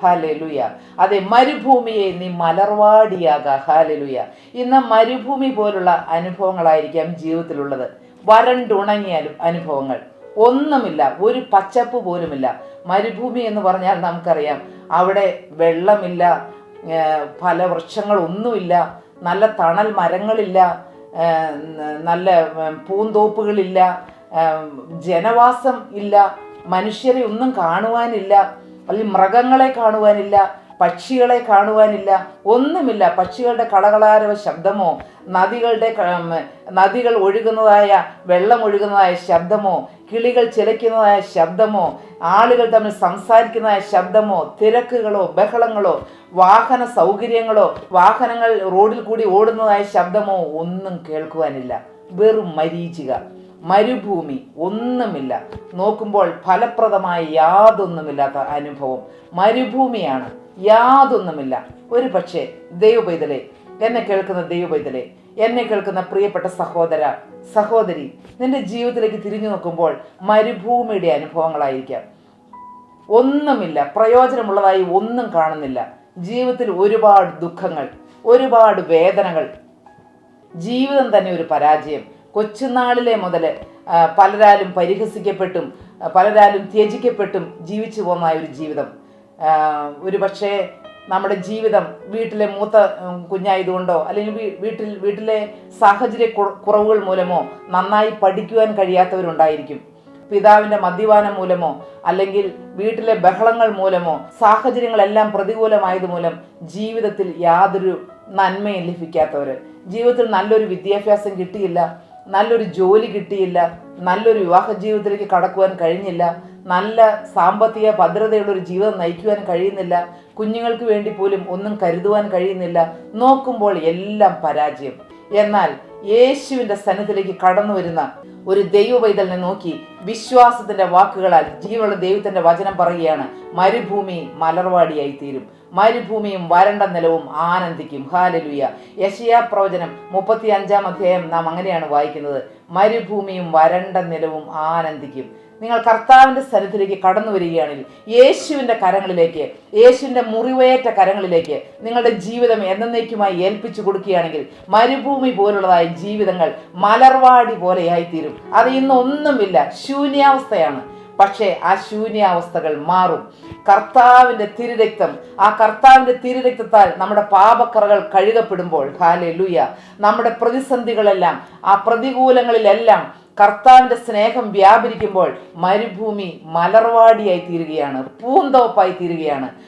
ഹാലലുയ. അതെ, മരുഭൂമിയെ നീ മലർവാടിയാക. ഹാലലുയ. ഇന്ന് മരുഭൂമി പോലുള്ള അനുഭവങ്ങളായിരിക്കാം ജീവിതത്തിലുള്ളത്. വരണ്ടുണങ്ങിയാലും അനുഭവങ്ങൾ ഒന്നുമില്ല, ഒരു പച്ചപ്പ് പോലുമില്ല. മരുഭൂമി എന്ന് പറഞ്ഞാൽ നമുക്കറിയാം, അവിടെ വെള്ളമില്ല, ഫലവൃക്ഷങ്ങളൊന്നുമില്ല, നല്ല തണൽ മരങ്ങളില്ല, നല്ല പൂന്തോപ്പുകളില്ല, ജനവാസം ഇല്ല, മനുഷ്യരെ ഒന്നും കാണുവാനില്ല, അല്ലെങ്കിൽ മൃഗങ്ങളെ കാണുവാനില്ല, പക്ഷികളെ കാണുവാനില്ല, ഒന്നുമില്ല. പക്ഷികളുടെ കളകളാരവ ശബ്ദമോ, നദികൾ ഒഴുകുന്നതായ വെള്ളം ഒഴുകുന്നതായ ശബ്ദമോ, കിളികൾ ചിലയ്ക്കുന്നതായ ശബ്ദമോ, ആളുകൾ തമ്മിൽ സംസാരിക്കുന്നതായ ശബ്ദമോ, തിരക്കുകളോ ബഹളങ്ങളോ, വാഹന സൗകര്യങ്ങളോ, വാഹനങ്ങൾ റോഡിൽ കൂടി ഓടുന്നതായ ശബ്ദമോ ഒന്നും കേൾക്കുവാനില്ല. വെറും മരീചിക, മരുഭൂമി, ഒന്നുമില്ല. നോക്കുമ്പോൾ ഫലപ്രദമായ യാതൊന്നുമില്ലാത്ത അനുഭവം മരുഭൂമിയാണ്. യാതൊന്നുമില്ല. ഒരു പക്ഷേ ദൈവപൈതലേ, എന്നെ കേൾക്കുന്ന ദൈവപൈതലേ, എന്നെ കേൾക്കുന്ന പ്രിയപ്പെട്ട സഹോദര സഹോദരി, നിന്റെ ജീവിതത്തിലേക്ക് തിരിഞ്ഞു നോക്കുമ്പോൾ മരുഭൂമിയുടെ അനുഭവങ്ങളായിരിക്കാം. ഒന്നുമില്ല, പ്രയോജനമുള്ളതായി ഒന്നും കാണുന്നില്ല. ജീവിതത്തിൽ ഒരുപാട് ദുഃഖങ്ങൾ, ഒരുപാട് വേദനകൾ, ജീവിതം തന്നെ ഒരു പരാജയം. കൊച്ചുനാളിലെ മുതൽ പലരാലും പരിഹസിക്കപ്പെട്ടും പലരാലും ത്യജിക്കപ്പെട്ടും ജീവിച്ചു പോകുന്ന ഒരു ജീവിതം. ഒരു പക്ഷേ നമ്മുടെ ജീവിതം വീട്ടിലെ മൂത്ത കുഞ്ഞായതുകൊണ്ടോ, അല്ലെങ്കിൽ വീട്ടിലെ സാഹചര്യ കുറവുകൾ മൂലമോ നന്നായി പഠിക്കുവാൻ കഴിയാത്തവരുണ്ടായിരിക്കും. പിതാവിൻ്റെ മദ്യപാനം മൂലമോ, അല്ലെങ്കിൽ വീട്ടിലെ ബഹളങ്ങൾ മൂലമോ, സാഹചര്യങ്ങളെല്ലാം പ്രതികൂലമായതുമൂലം ജീവിതത്തിൽ യാതൊരു നന്മയും ലഭിക്കാത്തവർ, ജീവിതത്തിൽ നല്ലൊരു വിദ്യാഭ്യാസം കിട്ടിയില്ല, നല്ലൊരു ജോലി കിട്ടിയില്ല, നല്ലൊരു വിവാഹ ജീവിതത്തിലേക്ക് കടക്കുവാൻ കഴിഞ്ഞില്ല, നല്ല സാമ്പത്തിക ഭദ്രതയുള്ളൊരു ജീവിതം നയിക്കുവാൻ കഴിയുന്നില്ല, കുഞ്ഞുങ്ങൾക്ക് വേണ്ടി പോലും ഒന്നും കരുതുവാൻ കഴിയുന്നില്ല. നോക്കുമ്പോൾ എല്ലാം പരാജയം. എന്നാൽ യേശുവിൻ്റെ സന്നിധിയിലേക്ക് കടന്നു വരുന്ന ഒരു ദൈവപൈതലിനെ നോക്കി വിശ്വാസത്തിന്റെ വാക്കുകളാൽ ജീവനുള്ള ദൈവത്തിന്റെ വചനം പറയുകയാണ്, മരുഭൂമി മലർവാടിയായി തീരും, മരുഭൂമിയും വരണ്ട നിലവും ആനന്ദിക്കും. ഹാലലുയ. യെശയ്യാ പ്രവചനം 35-ാം അധ്യായം നാം അങ്ങനെയാണ് വായിക്കുന്നത്, മരുഭൂമിയും വരണ്ട നിലവും ആനന്ദിക്കും. നിങ്ങൾ കർത്താവിൻ്റെ സന്നിധിയിലേക്ക് കടന്നു വരികയാണെങ്കിൽ, യേശുവിൻ്റെ കരങ്ങളിലേക്ക്, യേശുവിൻ്റെ മുറിവേറ്റ കരങ്ങളിലേക്ക് നിങ്ങളുടെ ജീവിതം എന്നേക്കുമായി ഏൽപ്പിച്ചു കൊടുക്കുകയാണെങ്കിൽ, മരുഭൂമി പോലുള്ളതായ ജീവിതങ്ങൾ മലർവാടി പോലെയായിത്തീരും. അത് ഇന്നൊന്നുമില്ല, ശൂന്യാവസ്ഥയാണ്. പക്ഷേ ആ ശൂന്യാവസ്ഥകൾ മാറും. കർത്താവിൻ്റെ തിരുരക്തം, ആ കർത്താവിൻ്റെ തിരുരക്തത്താൽ നമ്മുടെ പാപക്കറകൾ കഴുകപ്പെടുമ്പോൾ, ഹല്ലേലൂയ, നമ്മുടെ പ്രതിസന്ധികളെല്ലാം, ആ പ്രതികൂലങ്ങളിലെല്ലാം കർത്താവിൻ്റെ സ്നേഹം വ്യാപരിക്കുമ്പോൾ മരുഭൂമി മലർവാടിയായി തീരുകയാണ്, പൂന്തോപ്പായി തീരുകയാണ്.